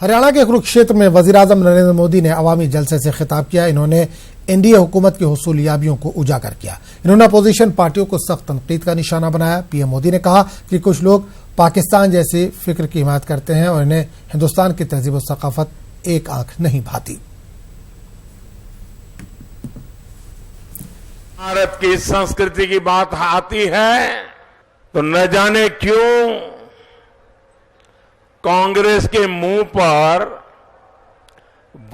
हरियाणा के कुरुक्षेत्र में वजीर-आजम नरेंद्र मोदी ने अवामी जलसे से खिताब किया। इन्होंने एनडीए हुकूमत की हुसूलियाबियों को उजागर किया। इन्होंने अपोजिशन पार्टियों को सख्त तनकीद का निशाना बनाया। पीएम मोदी ने कहा कि कुछ लोग पाकिस्तान जैसी फिक्र की हिमायत करते हैं और इन्हें हिंदुस्तान की तहजीब और सकाफत एक आंख नहीं भाती। भारत की संस्कृति की बात आती है तो न जाने क्यों कांग्रेस के मुंह पर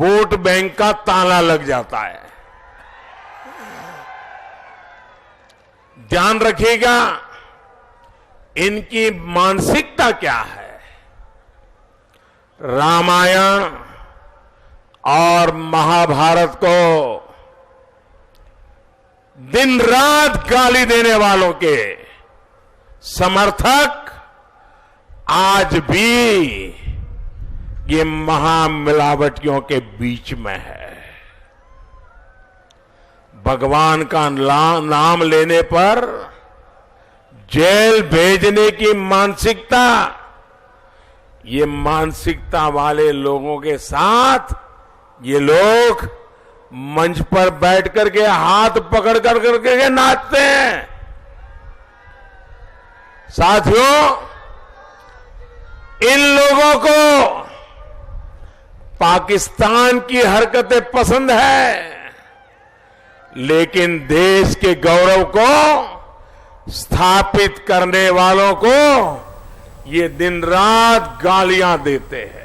वोट बैंक का ताला लग जाता है। ध्यान रखिएगा, इनकी मानसिकता क्या है। रामायण और महाभारत को दिन रात गाली देने वालों के समर्थक आज भी ये महामिलावटियों के बीच में है। भगवान का नाम लेने पर जेल भेजने की मानसिकता, ये मानसिकता वाले लोगों के साथ ये लोग मंच पर बैठ करके हाथ पकड़ करके नाचते हैं। साथियों, इन लोगों को पाकिस्तान की हरकतें पसंद है, लेकिन देश के गौरव को स्थापित करने वालों को ये दिन रात गालियां देते हैं।